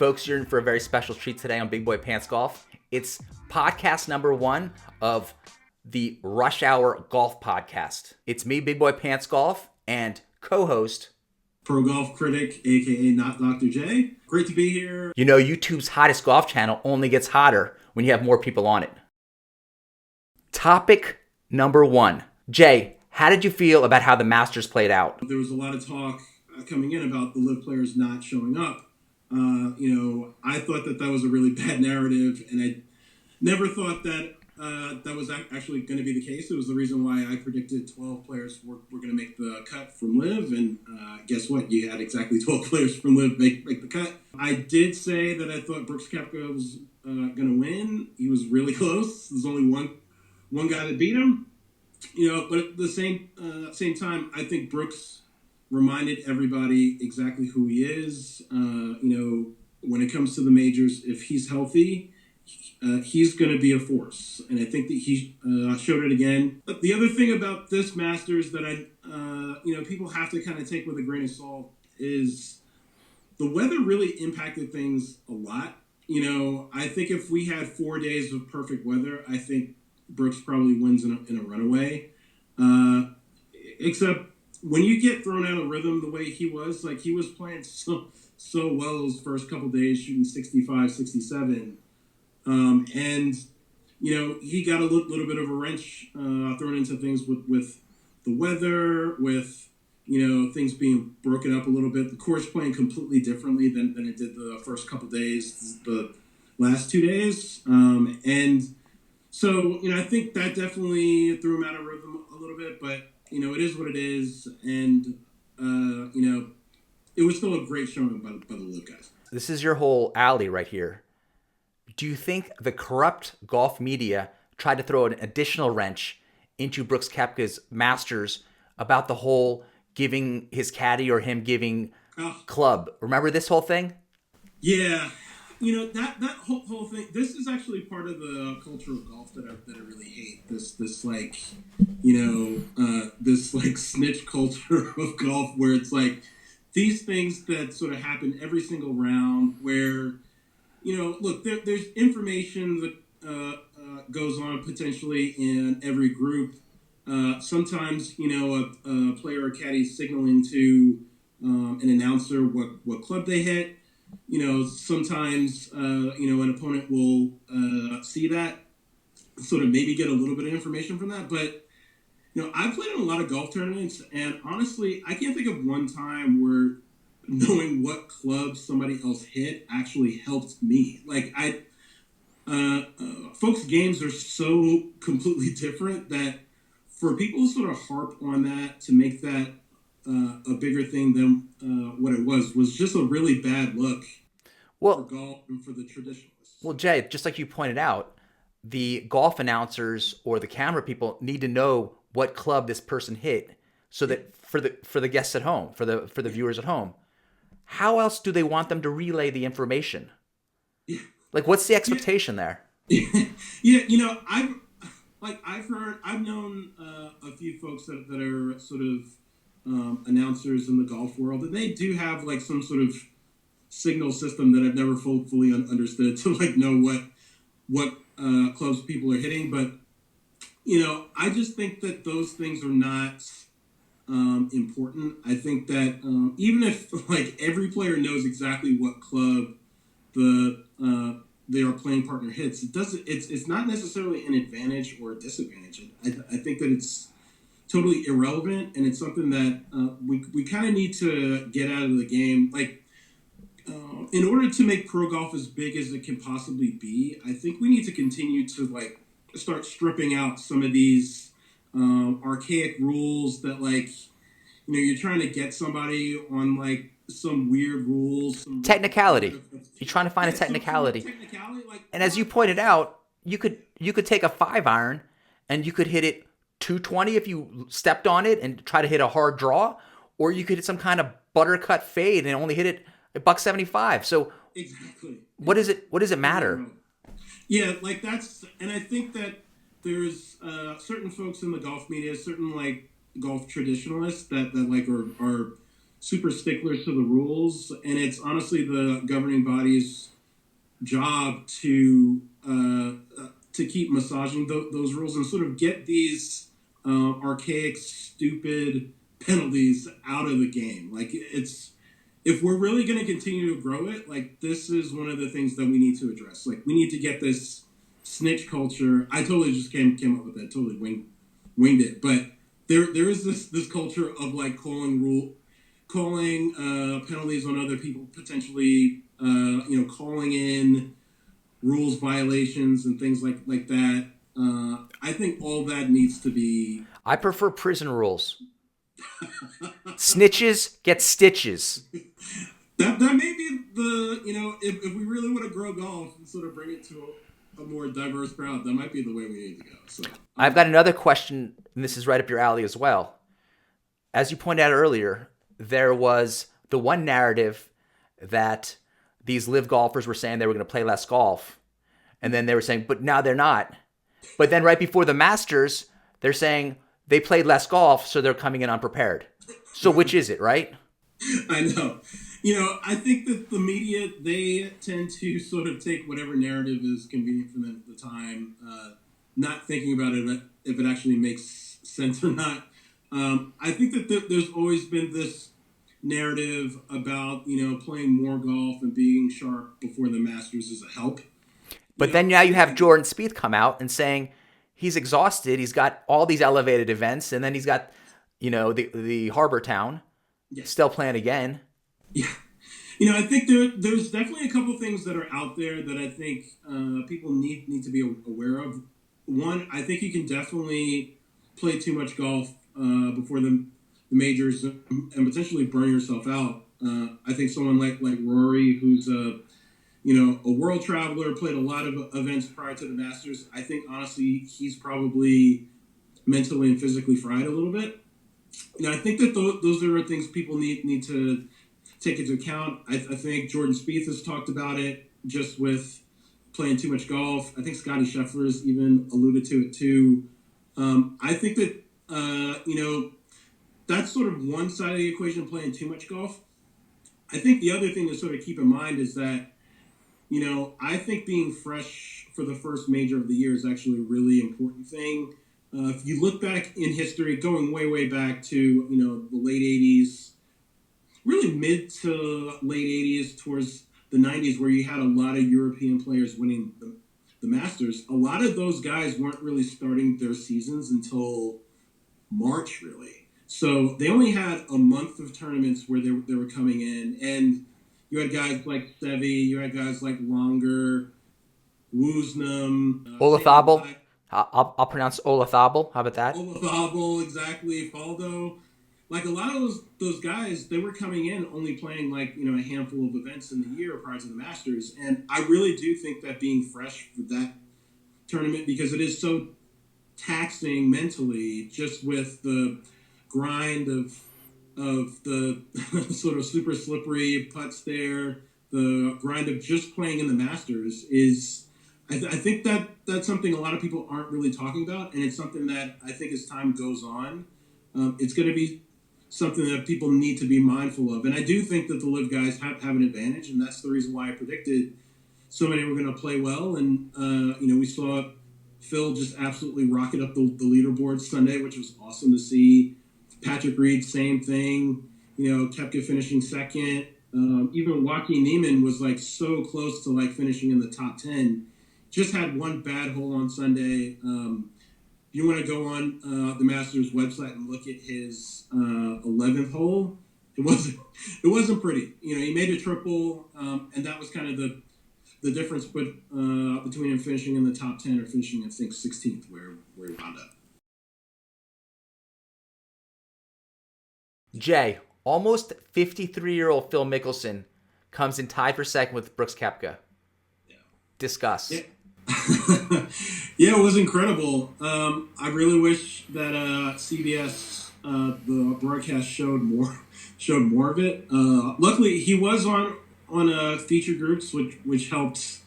Folks, you're in for a very special treat today on Big Boy Pants Golf. It's podcast number 1 of the Rush Hour Golf Podcast. It's me, Big Boy Pants Golf, and co-host... Pro Golf Critic, a.k.a. Not Dr. J. Great to be here. You know, YouTube's hottest golf channel only gets hotter when you have more people on it. Topic number 1. Jay, how did you feel about how the Masters played out? There was a lot of talk coming in about the LIV players not showing up. I thought that was a really bad narrative, and I never thought that that was actually going to be the case. It was the reason why I predicted 12 players were going to make the cut from LIV, and guess what? You had exactly 12 players from LIV make the cut. I did say that I thought Brooks Koepka was going to win. He was really close. There's only one guy that beat him. But at the same time, I think Brooks reminded everybody exactly who he is. When it comes to the majors, if he's healthy, he's going to be a force. And I think that he showed it again. But the other thing about this Masters that people have to kind of take with a grain of salt is the weather really impacted things a lot. I think if we had 4 days of perfect weather, I think Brooks probably wins in a runaway. Except when you get thrown out of rhythm the way he was playing so well those first couple days, shooting 65, 67. He got a little bit of a wrench thrown into things with the weather, with, things being broken up a little bit. The course playing completely differently than it did the first couple days, the last 2 days. So, I think that definitely threw him out of rhythm a little bit, but, it is what it is. And, it was still a great showing by the LIV guys. This is your whole alley right here. Do you think the corrupt golf media tried to throw an additional wrench into Brooks Koepka's Masters about the whole giving his caddy or him giving club? Remember this whole thing? Yeah. That whole thing, this is actually part of the culture of golf that I really hate. This snitch culture of golf where it's like these things that sort of happen every single round where, look, there's information that goes on potentially in every group. Sometimes, a player or caddy signaling to an announcer what club they hit. Sometimes, an opponent will see that, sort of maybe get a little bit of information from that. But, I've played in a lot of golf tournaments, and honestly, I can't think of one time where knowing what club somebody else hit actually helped me. Like, folks' games are so completely different that for people to sort of harp on that, to make that a bigger thing than what it was just a really bad look for golf and for the traditionalists. Well, Jay, just like you pointed out, the golf announcers or the camera people need to know what club this person hit, so that for the guests at home, for the viewers at home, how else do they want them to relay the information? Yeah. Like, what's the expectation there? Yeah, I've known a few folks that are sort of announcers in the golf world, and they do have like some sort of signal system that I've never fully understood to like know what clubs people are hitting. But I just think that those things are not important. I think that even if like every player knows exactly what club their playing partner hits, it's not necessarily an advantage or a disadvantage. I think that it's totally irrelevant, and it's something that we kind of need to get out of the game. Like, in order to make pro golf as big as it can possibly be, I think we need to continue to like start stripping out some of these archaic rules that you're trying to get somebody on like some weird rules. Technicality. You're trying to find a technicality. And as you pointed out, you could take a 5-iron and you could hit it 220 if you stepped on it and try to hit a hard draw, or you could hit some kind of buttercut fade and only hit it $175. So exactly. What does it matter? Yeah, like that's, and I think that there's certain folks in the golf media, certain like golf traditionalists that like are super sticklers to the rules, and it's honestly the governing body's job to keep massaging those rules and sort of get these archaic, stupid penalties out of the game. Like, it's, if we're really going to continue to grow it, like, this is one of the things that we need to address. Like, we need to get this snitch culture. I totally just came up with that, totally winged it, but there is this culture of like calling penalties on other people, potentially calling in rules violations and things like that. I think all that needs to be. I prefer prison rules. Snitches get stitches. That may be the, if we really want to grow golf and sort of bring it to a more diverse crowd, that might be the way we need to go. So I've got another question, and this is right up your alley as well. As you pointed out earlier, there was the one narrative that these live golfers were saying they were going to play less golf. And then they were saying, but now they're not. But then right before the Masters, they're saying they played less golf, so they're coming in unprepared. So which is it, right? I know. I think that the media, they tend to sort of take whatever narrative is convenient for them at the time, not thinking about it if it actually makes sense or not. I think that there's always been this narrative about, playing more golf and being sharp before the Masters is a help. But then now you have Jordan Spieth come out and saying he's exhausted. He's got all these elevated events, and then he's got, the Harbor Town still playing again. Yeah. I think there's definitely a couple things that are out there that I think people need to be aware of. One, I think you can definitely play too much golf before the majors and potentially burn yourself out. I think someone like Rory, who's a world traveler, played a lot of events prior to the Masters. I think, honestly, he's probably mentally and physically fried a little bit. I think that those are things people need to take into account. I think Jordan Spieth has talked about it just with playing too much golf. I think Scotty Scheffler's even alluded to it too. I think that, that's sort of one side of the equation, playing too much golf. I think the other thing to sort of keep in mind is that, I think being fresh for the first major of the year is actually a really important thing. If you look back in history, going way, way back to, the late 80s, really mid to late 80s towards the 90s, where you had a lot of European players winning the Masters, a lot of those guys weren't really starting their seasons until March, really. So they only had a month of tournaments where they were coming in, and you had guys like Seve, you had guys like Longer, Woosnam, Olazabal. I'll pronounce Olazabal. How about that? Olazabal, exactly. Faldo. Like, a lot of those guys, they were coming in only playing like, a handful of events in the year prior to the Masters. And I really do think that being fresh for that tournament, because it is so taxing mentally, just with the grind of the sort of super slippery putts there, the grind of just playing in the Masters is, I think that's something a lot of people aren't really talking about, and it's something that I think as time goes on, it's going to be something that people need to be mindful of. And I do think that the LIV guys have an advantage, and that's the reason why I predicted so many were going to play well. And, we saw Phil just absolutely rocket up the leaderboard Sunday, which was awesome to see. Patrick Reed, same thing. Koepka finishing second. Even Joaquin Niemann was like so close to like finishing in the top 10. Just had one bad hole on Sunday. If you want to go on the Masters website and look at his 11th hole, it wasn't pretty. He made a triple, and that was kind of the difference. But between him finishing in the top 10 or finishing, I think, 16th, where he wound up. Jay, almost 53-year-old Phil Mickelson comes in tied for second with Brooks Koepka. Yeah. Discuss. Yeah. Yeah, it was incredible. I really wish that CBS, the broadcast, showed more of it. Luckily, he was on feature groups, which helped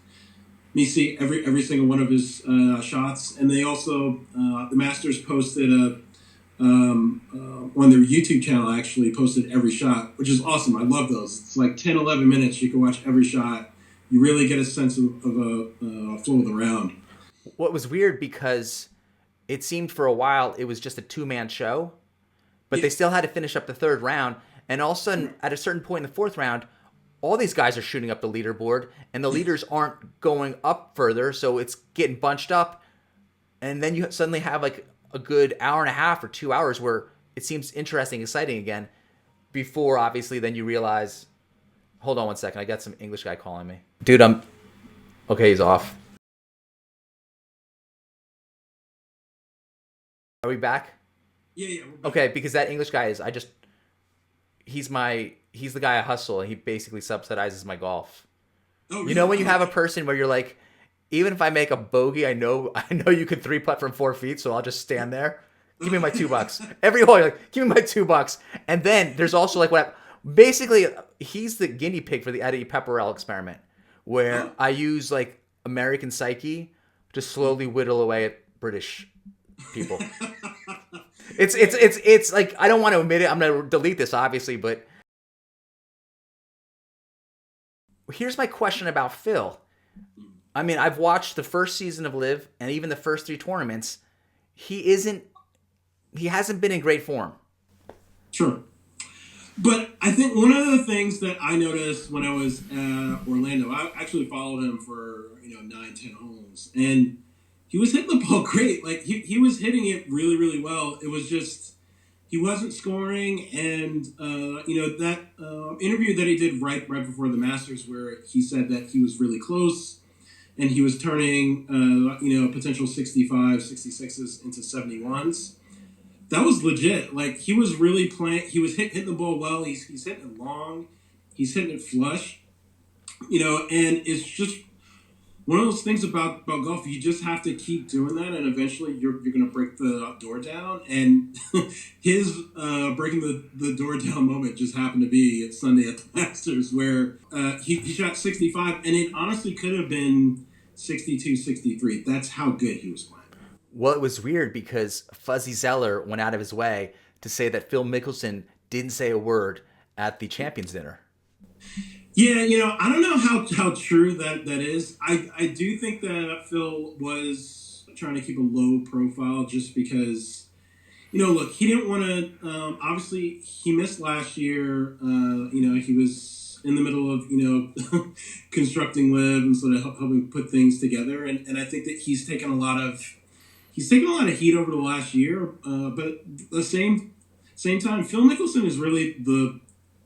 me see every single one of his shots. And they also the Masters posted on their YouTube channel actually posted every shot, which is awesome. I love those. It's like 10, 11 minutes. You can watch every shot. You really get a sense of a flow of the round. What was weird because it seemed for a while it was just a two-man show, but they still had to finish up the third round. And all of a sudden, at a certain point in the fourth round, all these guys are shooting up the leaderboard, and the leaders aren't going up further, so it's getting bunched up. And then you suddenly have like a good hour and a half or 2 hours where it seems interesting, exciting again, before obviously then you realize, hold on one second, I got some English guy calling me. Dude, okay, he's off. Are we back? Yeah. Okay, because that English guy is, he's the guy I hustle, and he basically subsidizes my golf. Oh, really? You know when you have a person where you're like, even if I make a bogey, I know you could 3-putt from 4 feet, so I'll just stand there. Give me my $2. Every hole, you're like, give me my $2. And then there's also like basically he's the guinea pig for the Eddie Pepperell experiment, where I use like American psyche to slowly whittle away at British people. It's like, I don't want to admit it. I'm gonna delete this obviously, but here's my question about Phil. I mean, I've watched the first season of LIV and even the first 3 tournaments. He hasn't been in great form. Sure. But I think one of the things that I noticed when I was at Orlando, I actually followed him for 9-10 holes, and he was hitting the ball great. Like he was hitting it really, really well. It was just he wasn't scoring, and that interview that he did right before the Masters, where he said that he was really close, and he was turning potential 65, 66s into 71s. That was legit. Like he was really playing. He was hitting the ball well. He's hitting it long. He's hitting it flush. And it's just one of those things about golf. You just have to keep doing that, and eventually you're going to break the door down. And his breaking the door down moment just happened to be at Sunday at the Masters, where he shot 65, and it honestly could have been 62, 63. That's how good he was playing. Well, it was weird because Fuzzy Zeller went out of his way to say that Phil Mickelson didn't say a word at the Champions Dinner. Yeah, I don't know how true that is. I do think that Phil was trying to keep a low profile just because, look, he didn't want to, obviously he missed last year. He was in the middle of, constructing LIV and sort of helping put things together. And I think that he's taken a lot of heat over the last year. But at the same time, Phil Mickelson is really the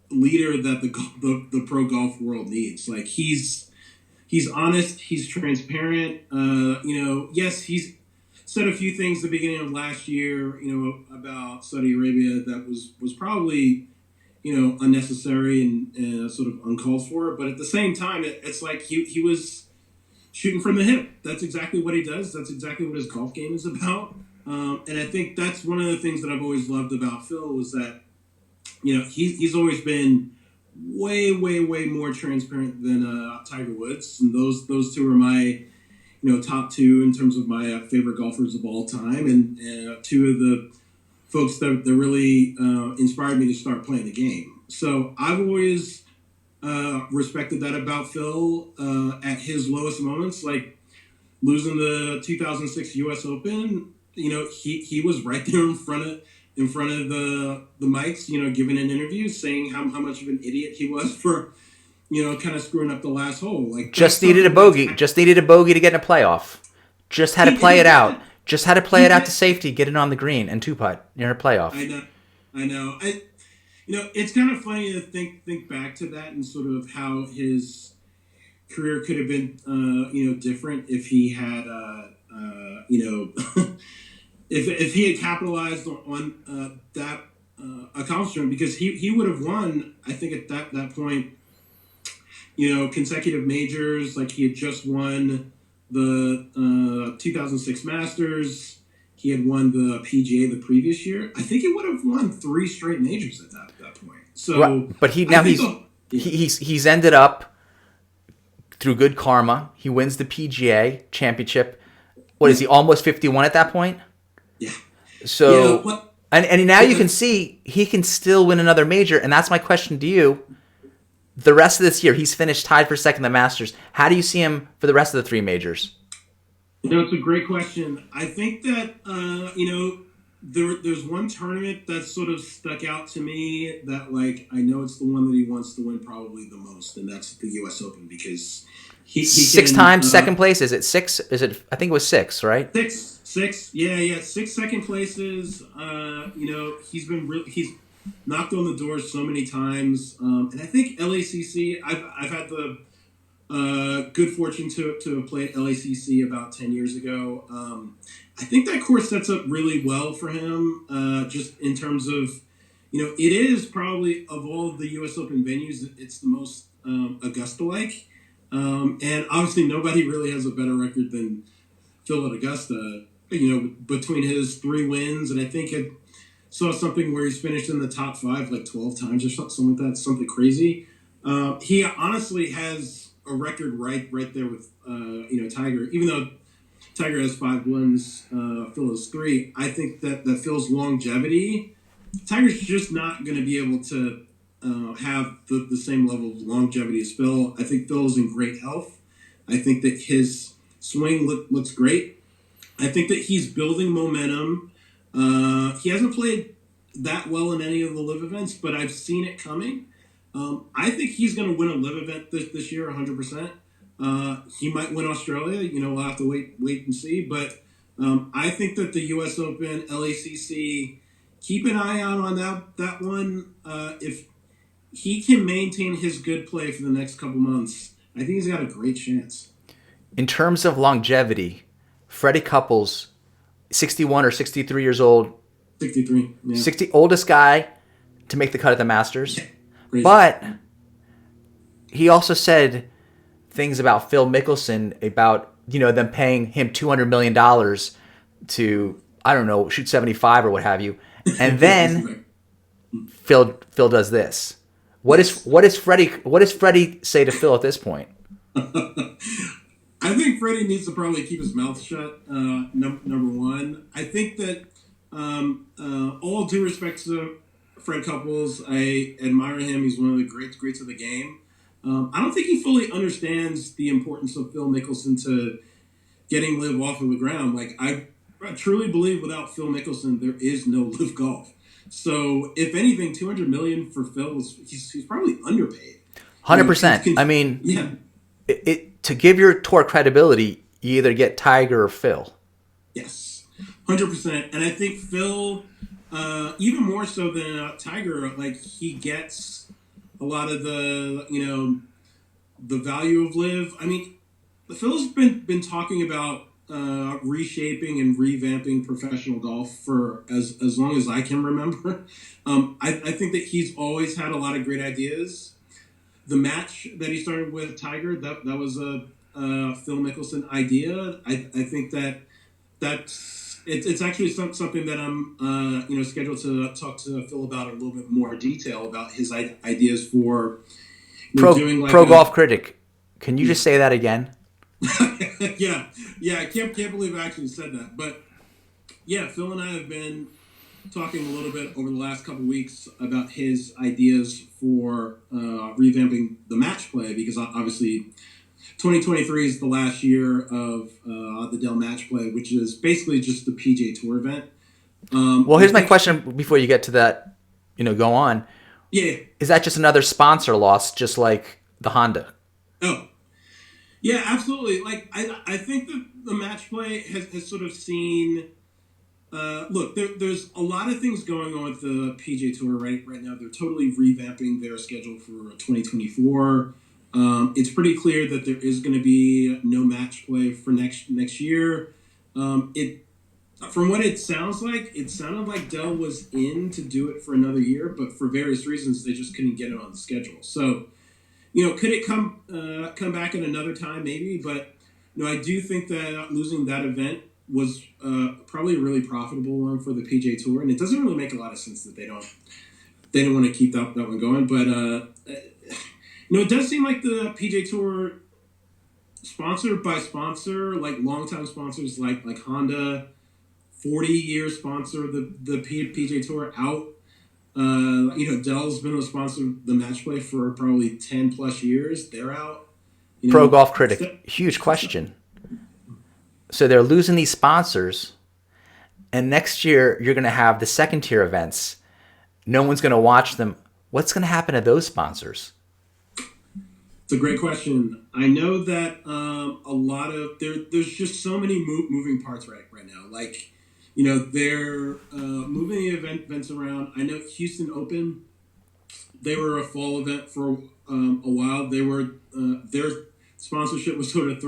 leader that the pro golf world needs. Like he's honest, he's transparent. Yes, he's said a few things at the beginning of last year, about Saudi Arabia that was probably, unnecessary and sort of uncalled for. But at the same time, it's like he was shooting from the hip. That's exactly what he does. That's exactly what his golf game is about. And I think that's one of the things that I've always loved about Phil was that, he's always been way, way, way more transparent than Tiger Woods. And those two are my, top 2 in terms of my favorite golfers of all time. And 2 of the folks that really inspired me to start playing the game. So I've always respected that about Phil at his lowest moments, like losing the 2006 U.S. Open. He was right there in front of the mics, giving an interview, saying how much of an idiot he was for, kind of screwing up the last hole. Like just needed a bogey to get in a playoff. Just had to play it out. Just had to play it out to safety, get it on the green, and 2-putt near a playoff. I know. It's kind of funny to think back to that and sort of how his career could have been, different if he had, if he had capitalized on that accomplishment, because he would have won, I think at that point, consecutive majors. Like he had just won the 2006 Masters. He had won the PGA the previous year. I think he would have won 3 straight majors at that point. So, right. But he's ended up through good karma. He wins the PGA championship. What is he, almost 51 at that point? Yeah. So And now you can see he can still win another major, and that's my question to you. The rest of this year, he's finished tied for second in the Masters. How do you see him for the rest of the three majors? It's a great question. I think that there's one tournament that sort of stuck out to me that, like, I know it's the one that he wants to win probably the most, and that's the U.S. Open, because he six can, times second place. Is it six? Is it? I think it was six, right? Six, yeah, 6 second places. He's knocked on the door so many times, and I think LACC. I've had the good fortune to have played LACC about 10 years ago. I think that course sets up really well for him, just in terms of, it is probably, of all of the U.S. Open venues, it's the most Augusta-like. And obviously nobody really has a better record than Phil at Augusta, between his 3 wins. And I think I saw something where he's finished in the top 5 like 12 times or something like that, something crazy. He honestly has a record right there with, Tiger. Even though Tiger has 5 wins, Phil has 3. I think that Phil's longevity, Tiger's just not going to be able to have the same level of longevity as Phil. I think Phil is in great health. I think that his swing looks great. I think that he's building momentum. He hasn't played that well in any of the LIV events, but I've seen it coming. I think he's going to win a LIV event this year, 100%. He might win Australia. We'll have to wait and see. But I think that the U.S. Open, LACC, keep an eye out on that one. If he can maintain his good play for the next couple months, I think he's got a great chance. In terms of longevity, Freddie Couples, 61 or 63 years old. 63. Yeah. Oldest guy to make the cut at the Masters. Crazy. But he also said things about Phil Mickelson, about, them paying him $200 million to, I don't know, shoot 75 or what have you. And then Phil does this. What does Freddie say to Phil at this point? I think Freddie needs to probably keep his mouth shut. Number one, I think that all due respect to Fred Couples, I admire him. He's one of the greats of the game. I don't think he fully understands the importance of Phil Mickelson to getting LIV off of the ground. Like, I truly believe without Phil Mickelson, there is no LIV golf. So, if anything, $200 million for Phil he's probably underpaid. 100%. I mean, yeah. To give your tour credibility, you either get Tiger or Phil. Yes, 100%. And I think Phil, even more so than Tiger, like, he gets a lot of the value of LIV. I mean, Phil's been talking about reshaping and revamping professional golf for as long as I can remember. I think that he's always had a lot of great ideas. The match that he started with Tiger, that was a Phil Mickelson idea. I think it's actually something that I'm scheduled to talk to Phil about a little bit more detail about his ideas for doing like Pro Golf Critic. Can you just say that again? yeah. I can't believe I actually said that. But yeah, Phil and I have been talking a little bit over the last couple of weeks about his ideas for revamping the match play, because obviously 2023 is the last year of the Dell match play, which is basically just the PGA Tour event. Well, here's my question before you get to that, go on. Yeah. Is that just another sponsor loss, just like the Honda? Oh, yeah, absolutely. Like, I think that the match play has sort of seen... look, there's a lot of things going on with the PGA Tour right now. They're totally revamping their schedule for 2024. It's pretty clear that there is going to be no match play for next year. From what it sounded like Dell was in to do it for another year, but for various reasons they just couldn't get it on the schedule. So, could it come back at another time? Maybe, but I do think that losing that event was probably a really profitable one for the PGA Tour, and it doesn't really make a lot of sense that they don't want to keep that one going. But it does seem like the PGA Tour, sponsored by sponsor, like longtime sponsors like Honda, 40-year sponsor of the PGA Tour out. Dell's been a sponsor of the match play for probably 10 plus years. They're out. Pro Golf Critic, huge question. So they're losing these sponsors, and next year you're going to have the second tier events. No one's going to watch them. What's going to happen to those sponsors? It's a great question. I know that a lot of there's just so many moving parts right now. Like, they're moving the events around. I know Houston Open, they were a fall event for a while. They were their sponsorship was sort of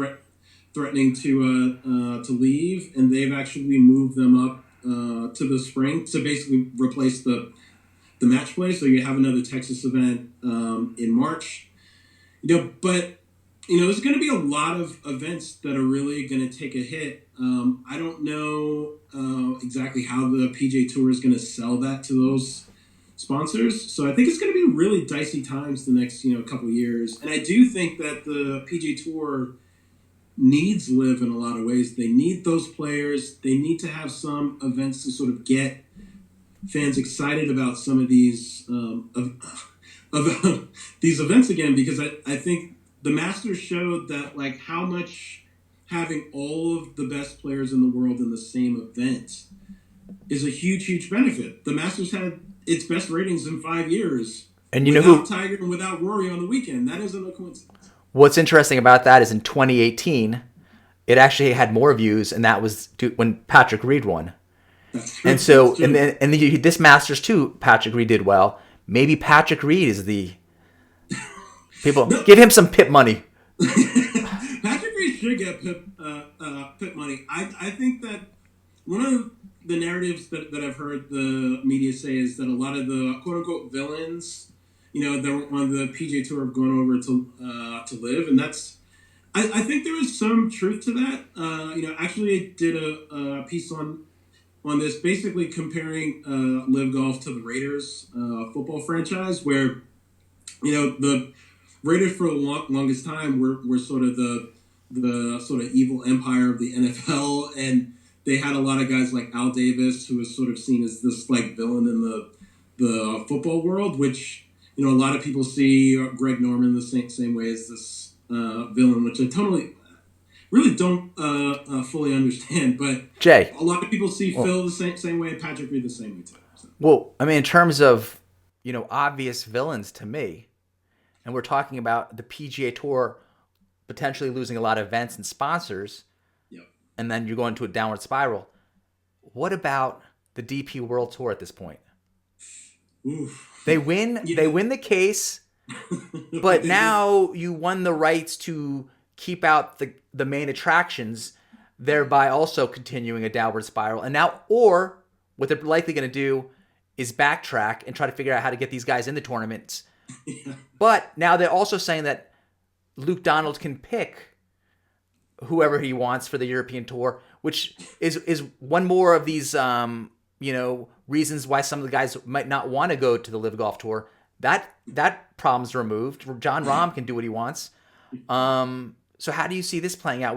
threatening to leave, and they've actually moved them up to the spring to basically replace the match play. So you have another Texas event in March. But there's going to be a lot of events that are really going to take a hit. I don't know exactly how the PGA Tour is going to sell that to those sponsors. So I think it's going to be really dicey times the next couple of years. And I do think that the PGA Tour needs LIV in a lot of ways. They need those players. They need to have some events to sort of get fans excited about some of these of these events again, because I think the Masters showed that how much having all of the best players in the world in the same event is a huge benefit. The Masters had its best ratings in 5 years, and without Tiger and without Rory on the weekend. That isn't a coincidence. What's interesting about that is in 2018, it actually had more views, and that was when Patrick Reed won. That's true. And so, and this Masters too, Patrick Reed did well. Maybe Patrick Reed is the people. No. Give him some PIP money. Patrick Reed should get PIP money. I think that one of the narratives that I've heard the media say is that a lot of the quote unquote villains, that were on the PGA Tour have gone over to LIV, and that's. I think there is some truth to that. Actually, I did a piece on this, basically comparing LIV Golf to the Raiders football franchise, where the Raiders for the longest time were sort of the sort of evil empire of the NFL, and they had a lot of guys like Al Davis, who was sort of seen as this villain in the football world, which a lot of people see Greg Norman the same way as this villain, which I totally really don't fully understand, but Jay, a lot of people see Phil the same way, and Patrick Reed the same way too. So. Well, I mean, in terms of obvious villains to me, and we're talking about the PGA Tour potentially losing a lot of events and sponsors, yep. And then you're going to a downward spiral. What about the DP World Tour at this point? Oof. They win. Yeah. They win the case, but now you won the rights to keep out the main attractions, thereby also continuing a downward spiral. And now, or what they're likely going to do is backtrack and try to figure out how to get these guys in the tournaments. Yeah. But now they're also saying that Luke Donald can pick whoever he wants for the European Tour, which is one more of these reasons why some of the guys might not want to go to the LIV Golf Tour. That problem's removed. John Rahm can do what he wants. So how do you see this playing out?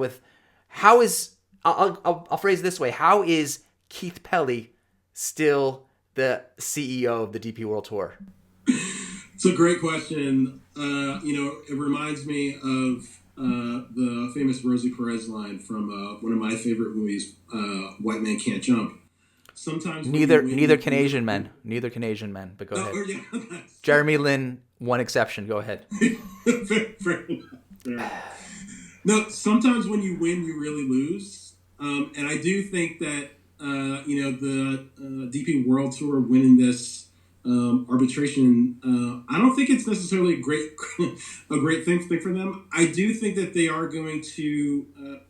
I'll phrase it this way: how is Keith Pelly still the CEO of the DP World Tour? It's a great question. It reminds me of the famous Rosie Perez line from one of my favorite movies, White Man Can't Jump. Sometimes neither can Asian men. Neither can Asian men. But go ahead. Yeah. Jeremy Lin, one exception. Go ahead. Fair enough. No, sometimes when you win, you really lose. And I do think that the DP World Tour winning this arbitration, I don't think it's necessarily a great thing for them. I do think that they are going to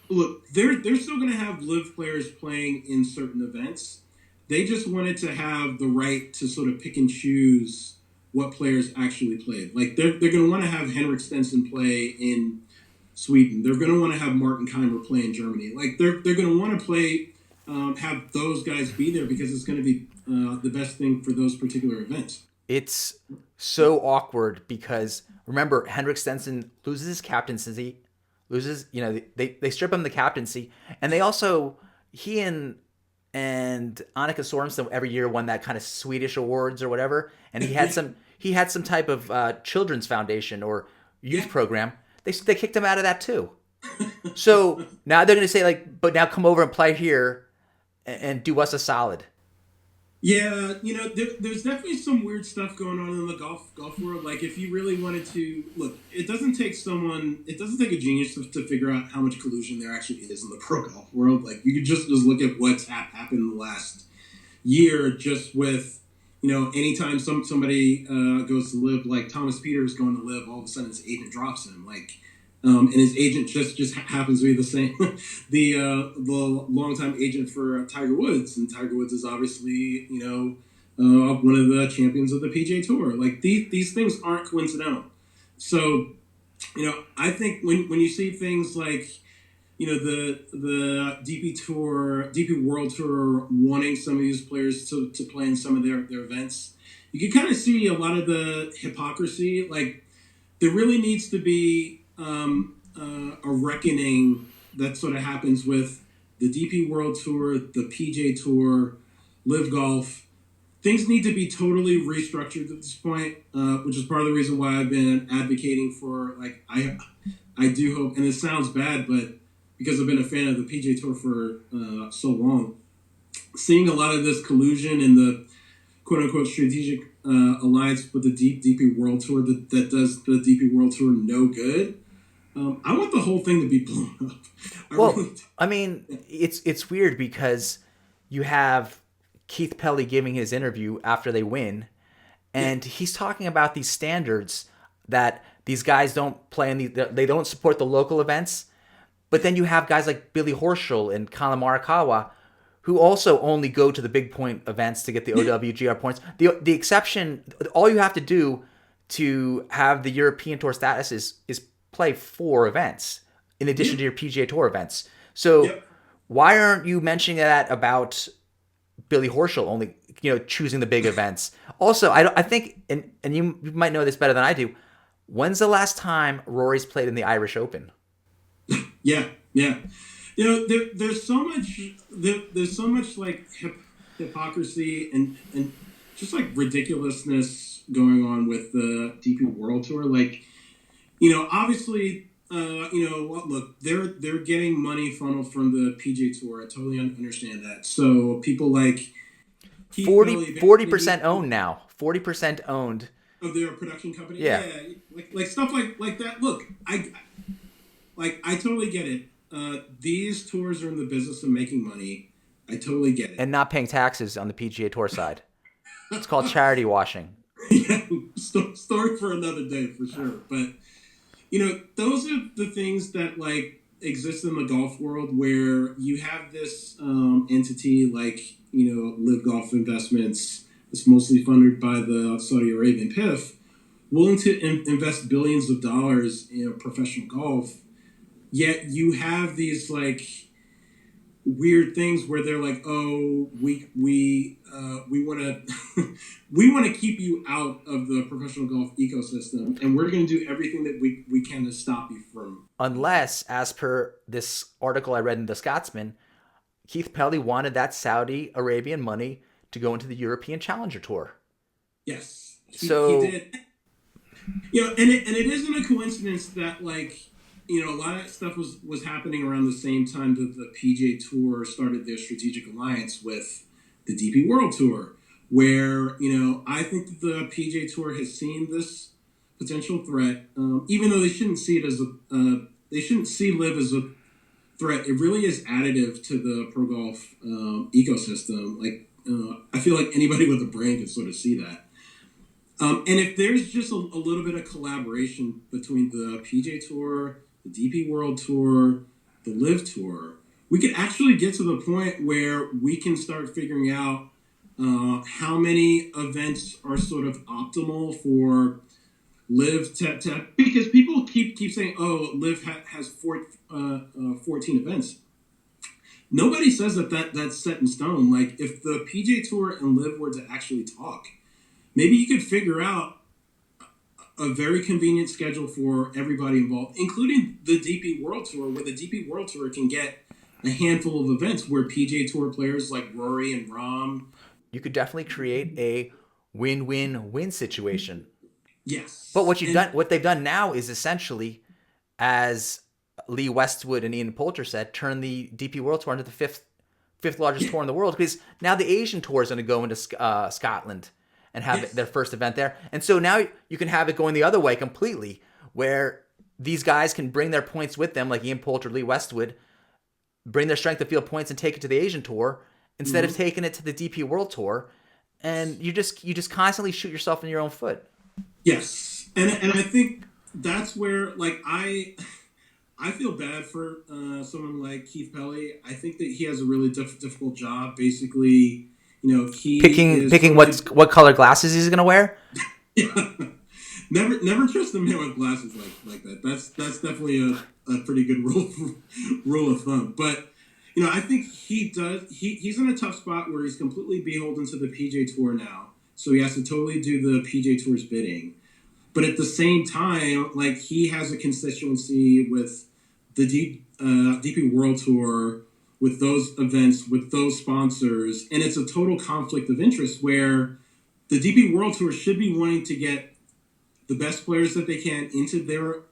look. They're still going to have LIV players playing in certain events. They just wanted to have the right to sort of pick and choose what players actually played. Like they're going to want to have Henrik Stenson play in Sweden. They're going to want to have Martin Keimer play in Germany. Like they're going to want to play, have those guys be there because it's going to be the best thing for those particular events. It's so awkward because remember, Henrik Stenson loses his captaincy, they strip him the captaincy, and they also he and Annika Sorenstam every year won that kind of Swedish awards or whatever, and he had some type of children's foundation or youth Yeah. program. They kicked him out of that too. So now they're going to say like, but now come over and play here and do us a solid. Yeah, there's definitely some weird stuff going on in the golf world. Like, if you really wanted to look, it doesn't take a genius to figure out how much collusion there actually is in the pro golf world. Like, you could just look at what's happened in the last year, just with anytime somebody goes to live, like Thomas Peters going to live, all of a sudden his agent drops him, like. And his agent just happens to be the same, the longtime agent for Tiger Woods, and Tiger Woods is obviously one of the champions of the PGA Tour. Like, these things aren't coincidental. So I think when you see things like the DP World Tour wanting some of these players to play in some of their events, you can kind of see a lot of the hypocrisy. Like, there really needs to be a reckoning that sort of happens with the DP World Tour, the PGA Tour, Live Golf. Things need to be totally restructured at this point, which is part of the reason why I've been advocating for, like, I do hope, and it sounds bad, but because I've been a fan of the PGA Tour for so long, seeing a lot of this collusion and the quote-unquote strategic alliance with the DP World Tour that does the DP World Tour no good. I want the whole thing to be blown up. I mean, it's weird because you have Keith Pelly giving his interview after they win, and he's talking about these standards that these guys don't play in they don't support the local events. But then you have guys like Billy Horschel and Colin Morikawa who also only go to the big point events to get the OWGR points. The exception, all you have to do to have the European Tour status is play 4 events in addition to your PGA Tour events. So why aren't you mentioning that about Billy Horschel only choosing the big events? Also, I think, and you might know this better than I do, when's the last time Rory's played in the Irish Open? Yeah. There's so much like hypocrisy and just like ridiculousness going on with the DP World Tour. Like, obviously, look, they're getting money funneled from the PGA Tour. I totally understand that. So people like 40% owned now. 40% owned of their production company. Yeah. Like stuff like that. Look, I totally get it. These tours are in the business of making money. I totally get it. And not paying taxes on the PGA Tour side. It's called charity washing. Yeah, story for another day for sure. But those are the things that like exist in the golf world, where you have this entity like Live Golf Investments. It's mostly funded by the Saudi Arabian PIF, willing to invest billions of dollars in professional golf. Yet you have these like weird things where they're like, oh, we want to we want to keep you out of the professional golf ecosystem, and we're going to do everything that we can to stop you from. Unless, as per this article I read in The Scotsman, Keith Pelly wanted that Saudi Arabian money to go into the European Challenger Tour. Yes, he did. And it isn't a coincidence that like. A lot of that stuff was happening around the same time that the PGA Tour started their strategic alliance with the DP World Tour, where, I think that the PGA Tour has seen this potential threat, even though they shouldn't see it as they shouldn't see LIV as a threat. It really is additive to the pro golf ecosystem. Like, I feel like anybody with a brain can sort of see that. And if there's just a little bit of collaboration between the PGA Tour, the DP World Tour, the LIV Tour, we could actually get to the point where we can start figuring out how many events are sort of optimal for LIV to because people keep saying, oh, LIV has 14 events. Nobody says that's set in stone. Like, if the PGA Tour and LIV were to actually talk, maybe you could figure out a very convenient schedule for everybody involved, including the DP World Tour, where the DP World Tour can get a handful of events where PGA Tour players like Rory and Rahm. You could definitely create a win-win-win situation. But Yes, and what they've done now is essentially, as Lee Westwood and Ian Poulter said, turn the DP World Tour into the fifth largest tour in the world, because now the Asian Tour is going to go into Scotland and have yes, their first event there. And so now you can have it going the other way completely, where these guys can bring their points with them, like Ian Poulter, Lee Westwood, bring their strength of field points and take it to the Asian Tour instead of taking it to the DP World Tour. And you just constantly shoot yourself in your own foot. yes, and I think that's where like I feel bad for someone like Keith Pelly. I think that he has a really difficult job. Basically, he is Picking what color glasses he's gonna wear. yeah. Never trust a man with glasses like that. That's definitely a pretty good rule of thumb. But I think he's in a tough spot where he's completely beholden to the PJ Tour now. So he has to totally do the PJ Tour's bidding. But at the same time, like, he has a constituency with the DP World Tour, with those events, with those sponsors, and it's a total conflict of interest where the DP World Tour should be wanting to get the best players that they can into their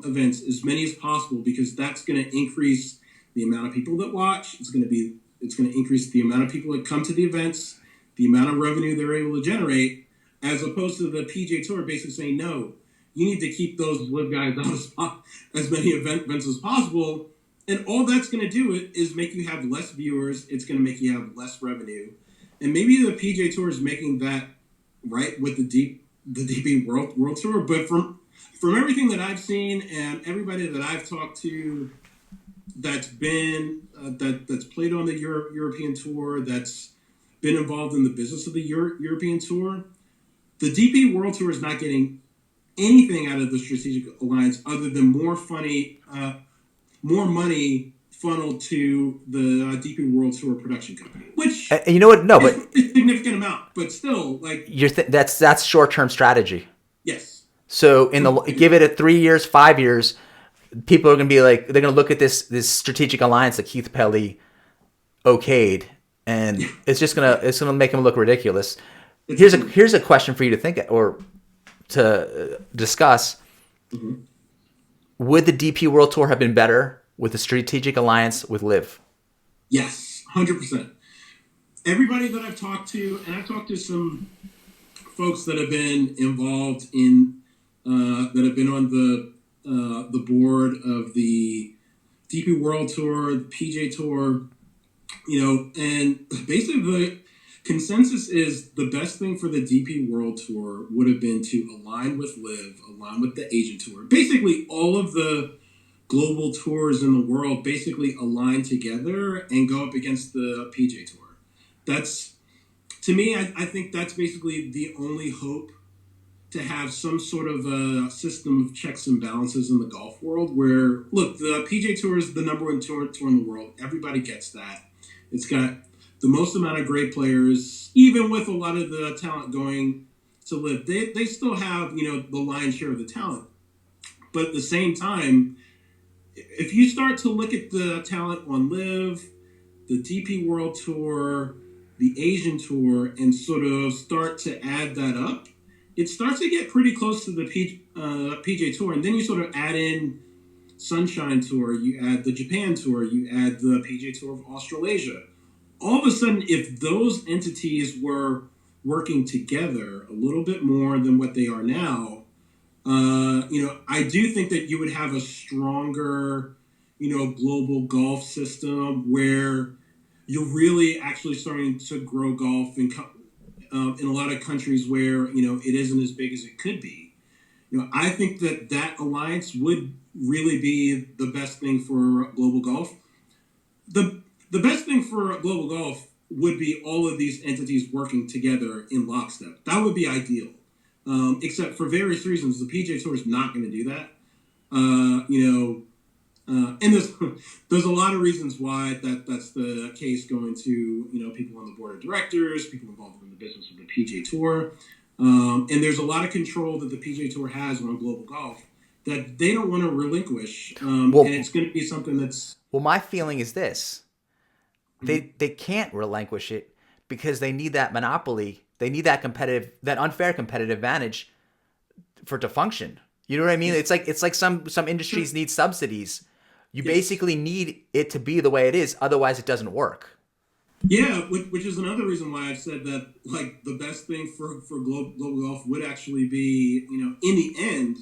events, as many as possible, because that's going to increase the amount of people that watch. It's going to increase the amount of people that come to the events, the amount of revenue they're able to generate, as opposed to the PGA Tour basically saying, no, you need to keep those LIV guys out as many events as possible. And all that's going to do is make you have less viewers. It's going to make you have less revenue. And maybe the PGA Tour is making that right with the DP World Tour. But from everything that I've seen and everybody that I've talked to that's been that's played on the European Tour, that's been involved in the business of the European Tour, the DP World Tour is not getting anything out of the strategic alliance other than more money funneled to the DP World Tour production company, which you know what? No, but is a significant amount, but still, like, that's short-term strategy. yes. So give it a 3 years, 5 years, people are going to be like, they're going to look at this strategic alliance that Keith Pelly okayed, and it's gonna make him look ridiculous. Here's a question for you to think or to discuss. Mm-hmm. Would the DP World Tour have been better with a strategic alliance with LIV? Yes, 100%. Everybody that I've talked to, and I've talked to some folks that have been involved in, that have been on the board of the DP World Tour, the PJ Tour, and basically the consensus is the best thing for the DP World Tour would have been to align with LIV, align with the Asian Tour. Basically, all of the global tours in the world basically align together and go up against the PJ Tour. That's, to me, I think that's basically the only hope to have some sort of a system of checks and balances in the golf world where, look, the PJ Tour is the number one tour in the world. Everybody gets that. It's got the most amount of great players, even with a lot of the talent going to LIV. They still have, the lion's share of the talent. But at the same time, if you start to look at the talent on LIV, the DP World Tour, the Asian Tour, and sort of start to add that up, it starts to get pretty close to the PJ Tour. And then you sort of add in Sunshine Tour, you add the Japan Tour, you add the PJ Tour of Australasia. All of a sudden, if those entities were working together a little bit more than what they are now, I do think that you would have a stronger, global golf system where you're really actually starting to grow golf in a lot of countries where, it isn't as big as it could be. I think that alliance would really be the best thing for global golf. The best thing for global golf would be all of these entities working together in lockstep. That would be ideal. Except for various reasons, the PGA Tour is not going to do that. And there's a lot of reasons why that's the case, going to, people on the board of directors, people involved in the business of the PGA Tour. And there's a lot of control that the PGA Tour has on global golf. that they don't want to relinquish, Well, and it's going to be something that's my feeling is this: they can't relinquish it because they need that monopoly. They need that unfair competitive advantage to function. You know what I mean? It's like some industries need subsidies. You yes. basically need it to be the way it is, otherwise it doesn't work. Yeah, which is another reason why I've said that like the best thing for global golf would actually be, in the end,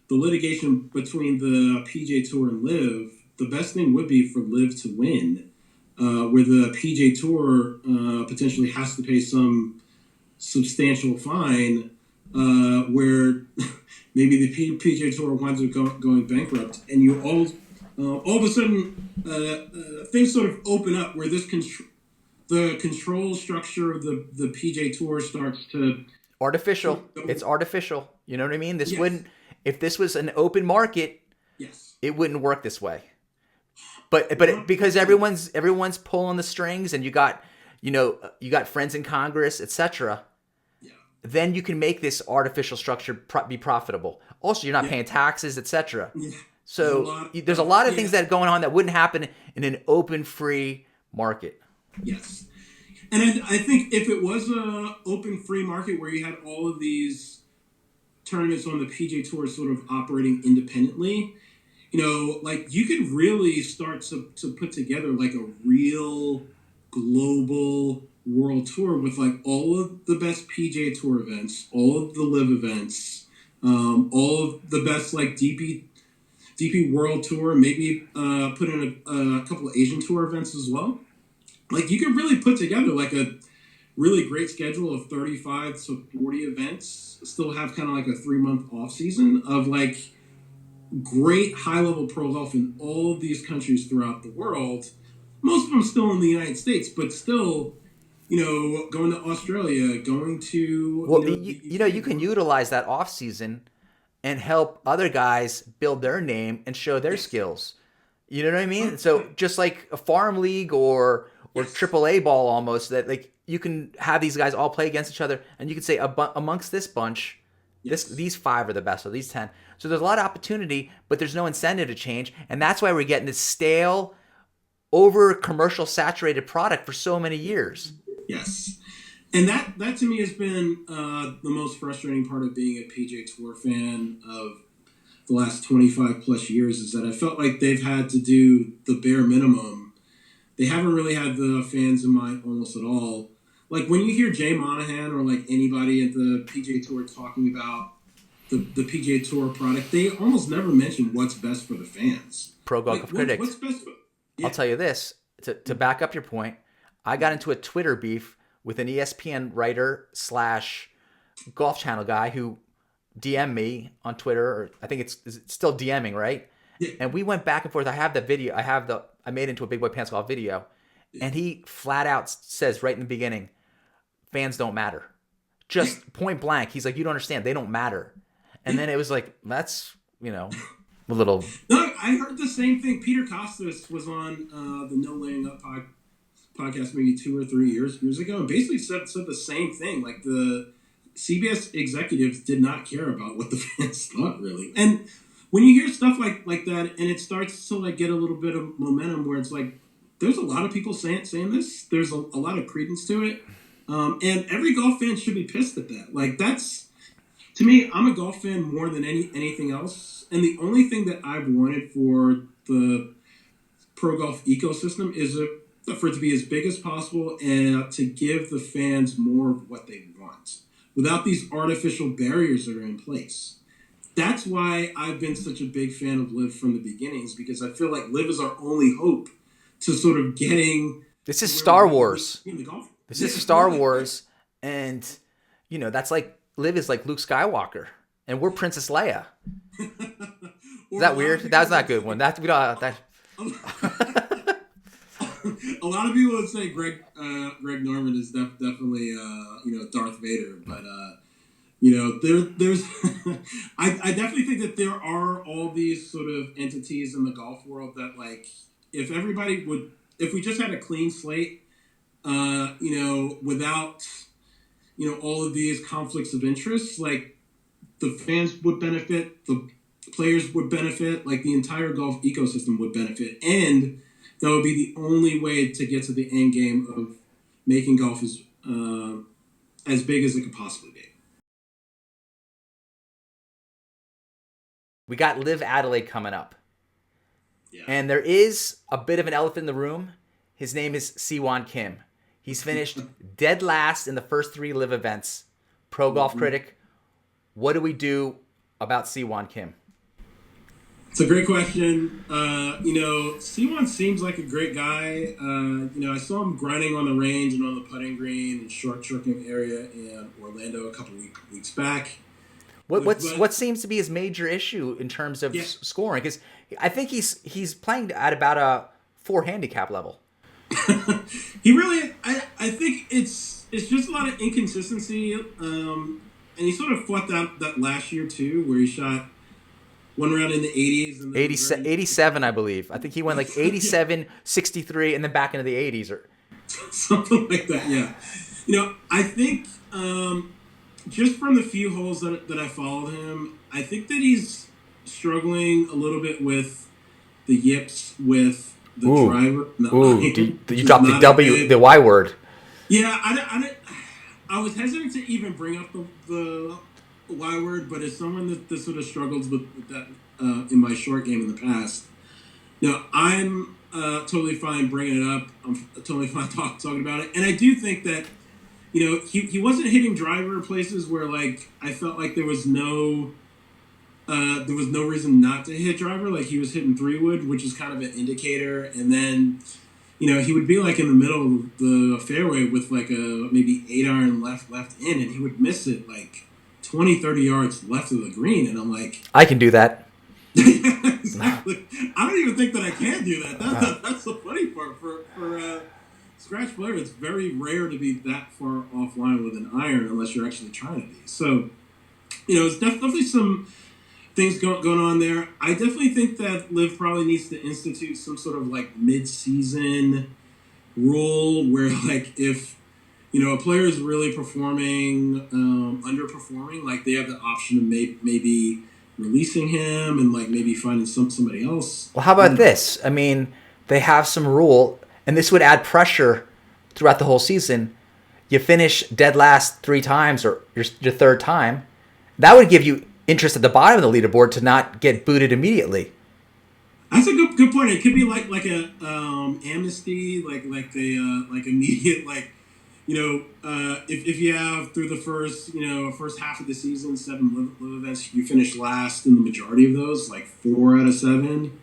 the litigation between the PJ Tour and Live. The best thing would be for Live to win, where the PJ Tour potentially has to pay some substantial fine, where maybe the PJ Tour winds up going bankrupt, and you all of a sudden things sort of open up where the control structure of the PJ Tour starts to Artificial. It's artificial. You know what I mean? This yes, wouldn't if this was an open market, yes, it wouldn't work this way. But because 100%. everyone's pulling the strings and you got friends in Congress, etc., Yeah, then you can make this artificial structure be profitable. Also, you're not yeah, paying taxes, etc. yeah. There's a So lot. there's a lot of Yeah, things that are going on that wouldn't happen in an open, free market. yes. And I think if it was a open free market where you had all of these tournaments on the PJ Tour sort of operating independently, like you could really start to put together like a real global world tour with like all of the best PJ Tour events, all of the live events, all of the best like DP World Tour, maybe put in a couple of Asian Tour events as well. Like you could really put together like a really great schedule of 35 to 40 events, still have kind of like a 3 month off season of like great high level pro golf in all of these countries throughout the world. Most of them still in the United States, but still, going to Australia, going to, Well, the you UK. can utilize that off season and help other guys build their name and show their Yes. skills. You know what I mean? So 100%. just like a farm league or Yes. triple A ball almost, that like you can have these guys all play against each other, and you can say amongst this bunch, Yes. these five are the best, or these 10. So there's a lot of opportunity, but there's no incentive to change, and that's why we're getting this stale, over commercial saturated product for so many years. Yes. And that to me has been the most frustrating part of being a PJ Tour fan of the last 25 plus years is that I felt like they've had to do the bare minimum. They haven't really had the fans in mind almost at all. Like when you hear Jay Monahan or like anybody at the PJ Tour talking about the PJ Tour product, they almost never mention what's best for the fans. Pro Golf Like what's Critic. best for I'll yeah. tell you this to back up your point. I got into a Twitter beef with an ESPN writer slash Golf Channel guy who DM'd me on Twitter, or I think it's still DMing, right? Yeah. And we went back and forth. I have the video. I made it into a Big Boy Pants Golf video, and he flat out says right in the beginning, fans don't matter. Just point blank. He's like, you don't understand. They don't matter. And then it was like, that's a little. No, I heard the same thing. Peter Costas was on the No Laying Up podcast maybe 2 or 3 years ago, and basically said the same thing. Like the CBS executives did not care about what the fans thought, really. And when you hear stuff like that, and it starts to like get a little bit of momentum, where it's like there's a lot of people saying this. There's a lot of credence to it, and every golf fan should be pissed at that. Like that's to me, I'm a golf fan more than anything else, and the only thing that I've wanted for the pro golf ecosystem is for it to be as big as possible and to give the fans more of what they want without these artificial barriers that are in place. That's why I've been such a big fan of Live from the beginnings, because I feel like Live is our only hope to sort of getting This to is where we Star want to Wars. be in the golf. This Yeah, is Star totally. Wars, and that's like Liv is like Luke Skywalker, and we're Princess Leia. Is Or a that lot of weird? people That was not would good one. That we don't. That a lot of people would say Greg Norman is definitely Darth Vader, but there's I definitely think that there are all these sort of entities in the golf world that like if we just had a clean slate, without all of these conflicts of interest, like the fans would benefit, the players would benefit, like the entire golf ecosystem would benefit, and that would be the only way to get to the end game of making golf as big as it could possibly be. We got LIV Adelaide coming up. Yeah. And there is a bit of an elephant in the room. His name is Siwon Kim. He's finished dead last in the first 3 LIV events. Pro Golf Critic, what do we do about Siwon Kim? It's a great question. Siwon seems like a great guy. I saw him grinding on the range and on the putting green and short game area in Orlando a couple weeks back. What seems to be his major issue in terms of scoring? Because I think he's playing at about a 4 handicap level. He really, I think it's just a lot of inconsistency. And he sort of fought that last year too, where he shot one round in the 80s. And 87, I believe. I think he went like 87, 63, and then back into the 80s. Or something like that, yeah. I think just from the few holes that I followed him, I think that he's struggling a little bit with the yips with the driver. You dropped the W, the Y word. Yeah, I was hesitant to even bring up the Y word, but as someone that sort of struggles with that in my short game in the past, I'm totally fine bringing it up. I'm totally fine talking about it, and I do think that he wasn't hitting driver places where like I felt like there was no reason not to hit driver. Like he was hitting 3-wood, which is kind of an indicator, and then he would be like in the middle of the fairway with like a maybe 8-iron left in, and he would miss it like 20, 30 yards left of the green, and I'm like, I can do that. Exactly. I don't even think that I can do that. That's the funny part for scratch player. It's very rare to be that far offline with an iron unless you're actually trying to be. So, it's definitely some things going on there. I definitely think that LIV probably needs to institute some sort of like mid-season rule where like if a player is really performing, underperforming, like they have the option of maybe releasing him and like maybe finding somebody else. Well, how about this? I mean, they have some rule, and this would add pressure throughout the whole season. You finish dead last 3 times or your 3rd time. That would give you interest at the bottom of the leaderboard to not get booted immediately. That's a good point. It could be like a amnesty, like immediate, like if you have through the first half of the season 7 LIV events, you finish last in the majority of those, like 4 out of 7.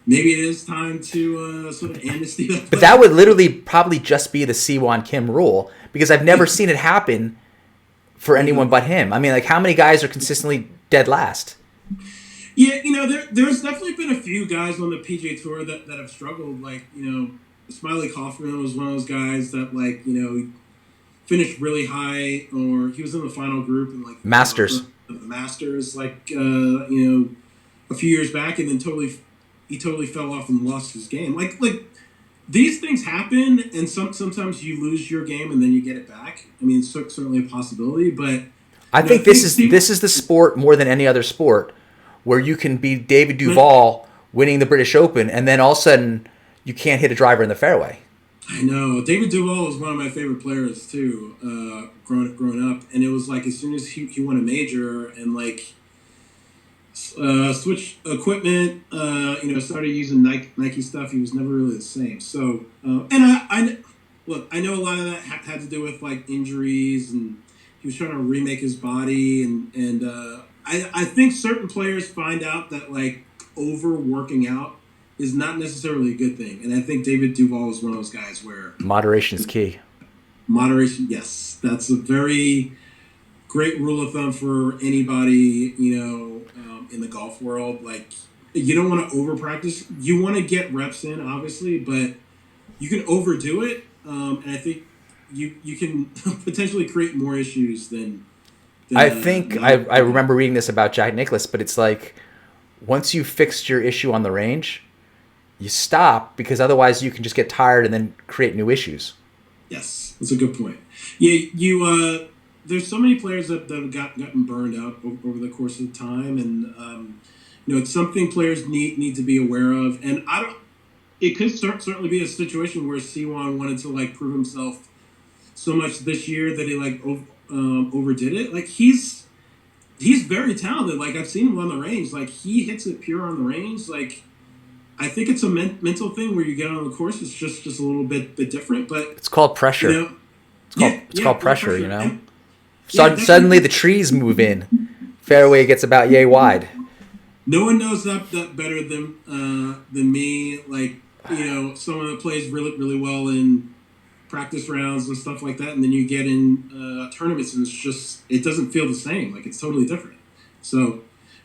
Maybe it is time to sort of amnesty that. But that would literally probably just be the Siwon Kim rule, because I've never seen it happen for anyone but him. I mean, like, how many guys are consistently dead last? Yeah, there's definitely been a few guys on the PGA Tour that have struggled. Like, Smiley Kaufman was one of those guys that, like, finished really high, or he was in the final group in, like, Masters. The Masters, like, a few years back, and then he totally fell off and lost his game. Like these things happen, and sometimes you lose your game and then you get it back. I mean, it's certainly a possibility, but I think this is the sport more than any other sport where you can be David Duval winning the British Open, and then all of a sudden you can't hit a driver in the fairway. I know. David Duval was one of my favorite players too, growing up, and it was like as soon as he won a major and like switched equipment, started using Nike stuff, he was never really the same. So, and I know a lot of that had to do with like injuries, and he was trying to remake his body, and I think certain players find out that like overworking out is not necessarily a good thing, and I think David Duval is one of those guys where moderation is key. Moderation, yes, that's a very great rule of thumb for anybody, in the golf world. Like, you don't want to over practice. You want to get reps in, obviously, but you can overdo it, and I think you can potentially create more issues than I think I remember reading this about Jack Nicklaus, but it's like once you fixed your issue on the range, you stop, because otherwise you can just get tired and then create new issues. Yes, that's a good point. Yeah, there's so many players that have gotten burned out over the course of time, and it's something players need to be aware of. And I don't. It could certainly be a situation where Siwon wanted to like prove himself so much this year that he like overdid it. Like he's very talented. Like I've seen him on the range. Like he hits it pure on the range. Like I think it's a mental thing where you get on the course. It's just a little bit different. But It's called pressure. you know, It's called pressure. You know. And, Suddenly the trees move in. Fairway gets about yay wide. no one knows that better than me. Like someone that plays really well in practice rounds and stuff like that, and then you get in tournaments, and it doesn't feel the same. Like it's totally different. So,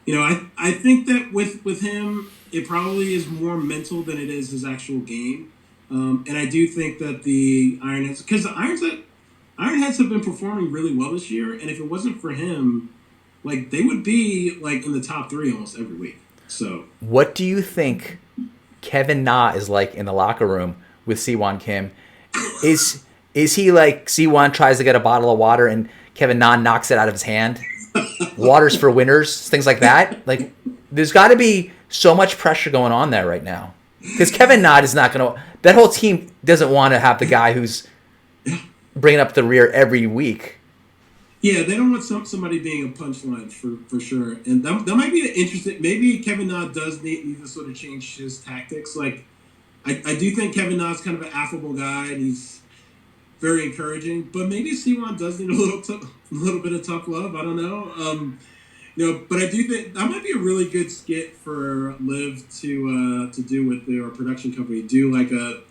I think that with him, it probably is more mental than it is his actual game. And I do think that the Ironheads, because the Ironheads have been performing really well this year, and if it wasn't for him, like they would be like in the top 3 almost every week. So, what do you think Kevin Na is like in the locker room with Siwon Kim? Is he like Siwon tries to get a bottle of water and Kevin Na knocks it out of his hand? Water's for winners, things like that. Like, there's got to be so much pressure going on there right now. Because Kevin Na is not going to... That whole team doesn't want to have the guy who's bringing up the rear every week. Yeah, they don't want somebody being a punchline for sure. And that might be an interesting... Maybe Kevin Na does need to sort of change his tactics. Like, I do think Kevin Na's kind of an affable guy, and he's very encouraging. But maybe Siwon does need a little bit of tough love. I don't know. But I do think that might be a really good skit for Liv to do with their production company. Do like a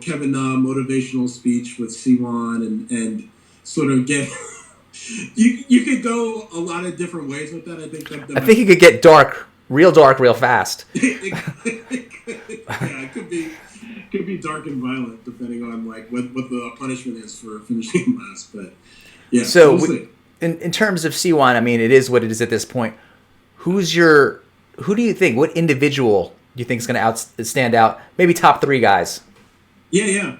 Kevin Na motivational speech with Siwon and sort of get. You could go a lot of different ways with that. I think you could get dark, real fast. Yeah, it could be dark and violent depending on like what the punishment is for finishing last. But yeah, so in terms of Siwon, I mean, it is what it is at this point. Who do you think? What individual do you think is going to stand out? Maybe top 3 guys. Yeah.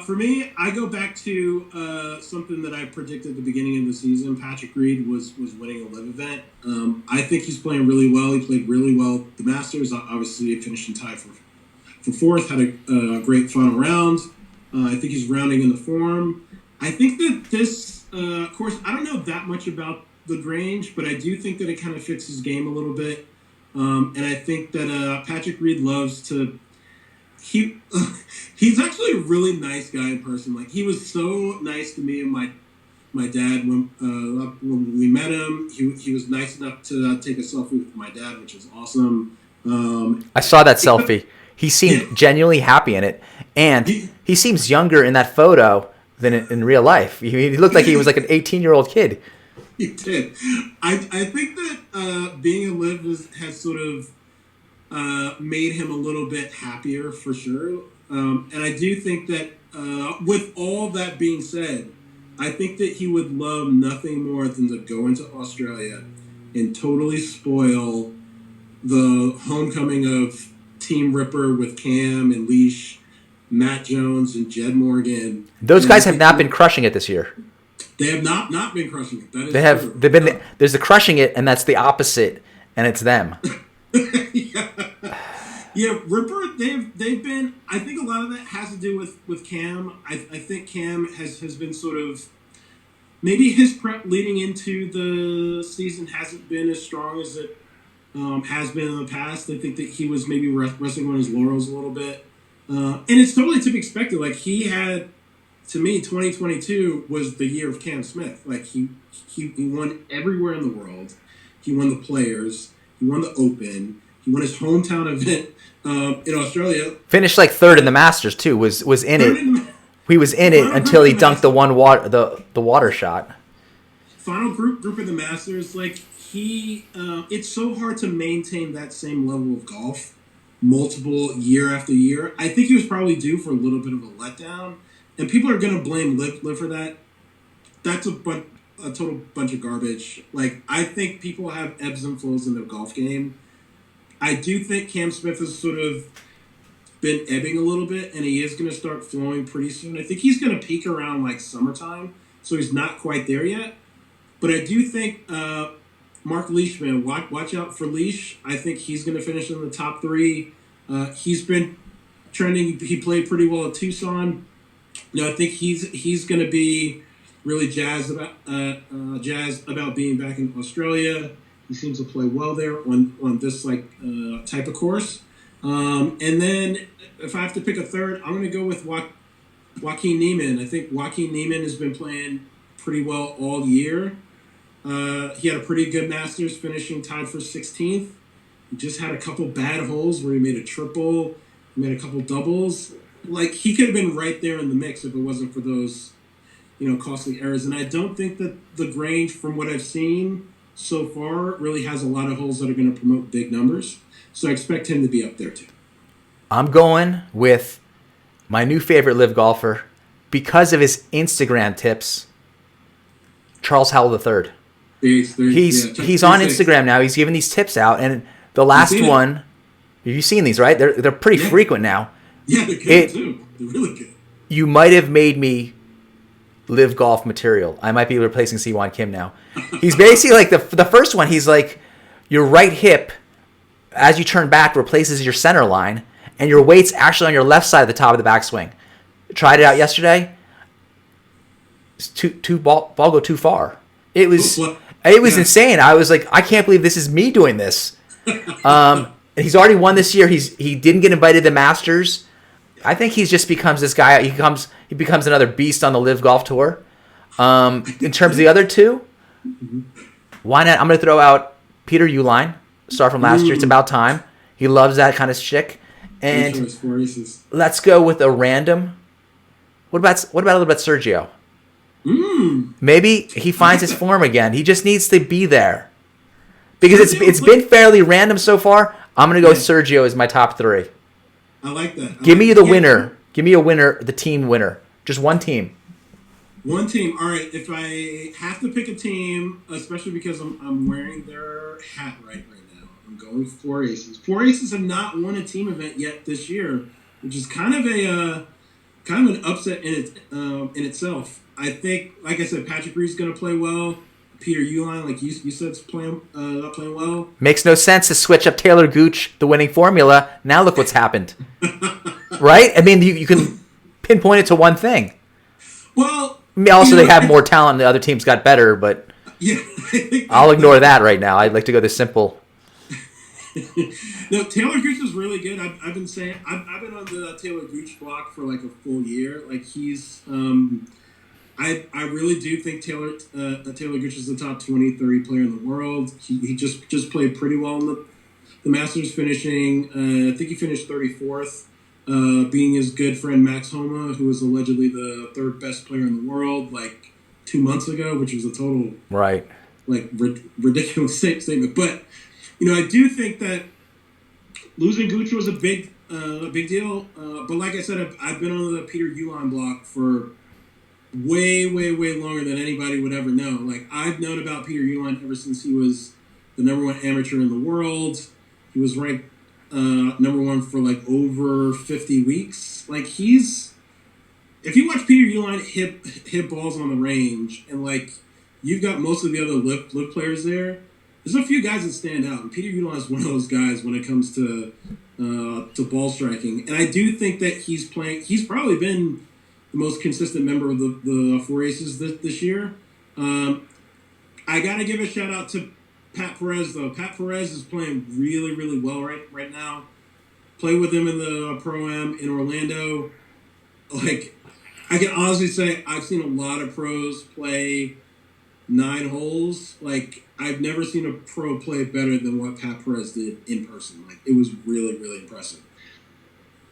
For me, I go back to something that I predicted at the beginning of the season. Patrick Reed was winning a LIV event. I think he's playing really well. He played really well at the Masters. Obviously, finishing tied for 4th. Had a great final round. I think he's rounding in the form. I think that this course, I don't know that much about the Grange, but I do think that it kind of fits his game a little bit. And I think that Patrick Reed loves to... He's actually a really nice guy in person. Like, he was so nice to me and my dad when we met him. He was nice enough to take a selfie with my dad, which was awesome. I saw that selfie. He seemed genuinely happy in it, and he seems younger in that photo than in real life. He looked like he was like an 18-year-old kid. He did. I think that being a LIV has sort of made him a little bit happier for sure. And I do think that with all that being said, I think that he would love nothing more than to go into Australia and totally spoil the homecoming of Team Ripper with Cam and Leash, Matt Jones and Jed Morgan. Those guys have not been crushing it this year. They have not been crushing it. That is true. They've been. There's the crushing it, and that's the opposite, and it's them. Yeah, Ripper. They've been. I think a lot of that has to do with Cam. I think Cam has been sort of. Maybe his prep leading into the season hasn't been as strong as it has been in the past. I think that he was maybe resting on his laurels a little bit. And it's totally to be expected. Like, he had, to me, 2022 was the year of Cam Smith. Like, he won everywhere in the world. He won the Players. He won the Open. He won his hometown event in Australia. Finished like 3rd in the Masters too. Was in it. He was in it until he dunked the water shot. Final group of the Masters. Like, it's so hard to maintain that same level of golf multiple year after year. I think he was probably due for a little bit of a letdown, and people are going to blame Liv for that. That's a total bunch of garbage. Like, I think people have ebbs and flows in their golf game. I do think Cam Smith has sort of been ebbing a little bit, and he is going to start flowing pretty soon. I think he's going to peak around like summertime, so he's not quite there yet. But I do think Mark Leash, man, watch out for Leash. I think he's going to finish in the top 3. He's been trending. He played pretty well at Tucson. I think he's going to be really jazzed about being back in Australia. He seems to play well there on this type of course. And then if I have to pick a third, I'm going to go with Joaquin Niemann. I think Joaquin Niemann has been playing pretty well all year. He had a pretty good Masters, finishing tied for 16th. He just had a couple bad holes where he made a triple, he made a couple doubles. Like, he could have been right there in the mix if it wasn't for those, costly errors. And I don't think that the Grange, from what I've seen so far, really has a lot of holes that are going to promote big numbers. So I expect him to be up there too. I'm going with my new favorite LIV golfer because of his Instagram tips, Charles Howell III. He's on Instagram now. He's giving these tips out, and the last one, you've seen these, right? They're pretty frequent now. Yeah, they're good too. They're really good. You might have made me LIV golf material. I might be replacing Siwon Kim now. He's basically like the first one. He's like, your right hip, as you turn back, replaces your center line, and your weight's actually on your left side of the top of the backswing. Tried it out yesterday. It's ball go too far. It was insane. I was like, I can't believe this is me doing this. He's already won this year. He didn't get invited to the Masters. I think he just becomes this guy. He becomes another beast on the LIV Golf Tour. In terms of the other two, why not? I'm going to throw out Peter Uihlein, star from last year. It's about time. He loves that kind of shtick. And let's go with a random. What about a little bit Sergio? Maybe he finds his form again. He just needs to be there. Because it's been fairly random so far. I'm going to go with Sergio as my top 3. I like that. Give me the winner. Give me a winner, the team winner. Just one team. One team. All right. If I have to pick a team, especially because I'm wearing their hat right now, I'm going 4 Aces. 4 Aces have not won a team event yet this year, which is kind of an upset in itself. I think, like I said, Patrick Reed's going to play well. Peter Uihlein, like you said, is playing well. Makes no sense to switch up Taylor Gooch, the winning formula. Now look what's happened. Right? I mean, you can pinpoint it to one thing. Well, also they have more talent. The other teams got better, but yeah, I'll ignore that right now. I'd like to go this simple. No, Taylor Gooch is really good. I've been saying I've been on the Taylor Gooch block for like a full year. Like he's. I really do think Taylor Gooch is the top 20, 30 player in the world. He just played pretty well in the Masters, finishing, I think he finished 34th, being his good friend Max Homa, who was allegedly the 3rd best player in the world, like 2 months ago, which was a total ridiculous statement. But I do think that losing Gooch was a big deal. But like I said, I've been on the Peter Uihlein block for way longer than anybody would ever know. Like, I've known about Peter Uihlein ever since he was the #1 amateur in the world. He was ranked #1 for like over 50 weeks. Like, if you watch Peter Uihlein hit balls on the range, and like you've got most of the other LIV players there, there's a few guys that stand out. And Peter Uihlein is one of those guys when it comes to ball striking. And I do think that he's probably been the most consistent member of the 4 Aces this year. I got to give a shout out to Pat Perez, though. Pat Perez is playing really, really well right now. Played with him in the Pro-Am in Orlando. Like, I can honestly say I've seen a lot of pros play 9 holes. Like, I've never seen a pro play better than what Pat Perez did in person. Like, it was really, really impressive.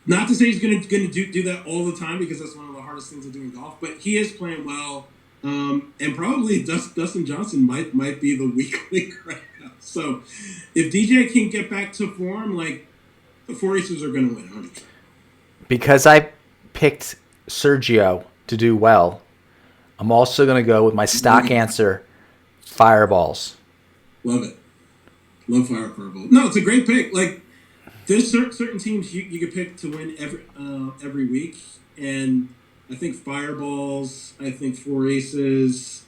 Not to say he's going to do that all the time, because that's one of the hardest things to do in golf, but he is playing well. And probably Dustin Johnson might be the weak link right now. So if DJ can get back to form, like, the 4 Aces are going to win 100%. Because I picked Sergio to do well, I'm also going to go with my stock answer, Fireballs. Love it. Love Fireballs. No, it's a great pick. Like, there's certain teams you could pick to win every week, and I think Fireballs, I think 4 Aces,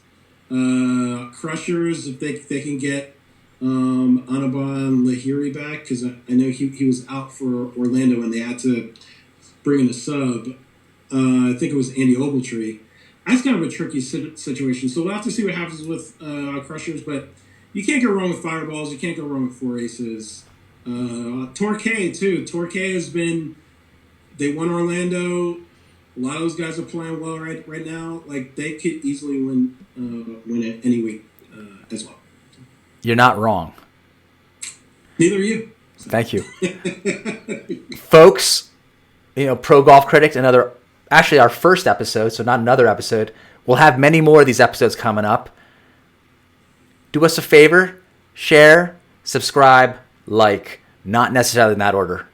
Crushers, if they can get Anaban Lahiri back because I know he was out for Orlando and they had to bring in a sub. I think it was Andy Ogletree. That's kind of a tricky situation. So we'll have to see what happens with Crushers, but you can't go wrong with Fireballs. You can't go wrong with Four Aces. Torquay, too. Torquay has been... They won Orlando. A lot of those guys are playing well right now. Like, they could easily win it any week as well. You're not wrong. Neither are you. Thank you. Folks, Pro Golf Critic, actually our first episode, so not another episode. We'll have many more of these episodes coming up. Do us a favor, share, subscribe, like, not necessarily in that order.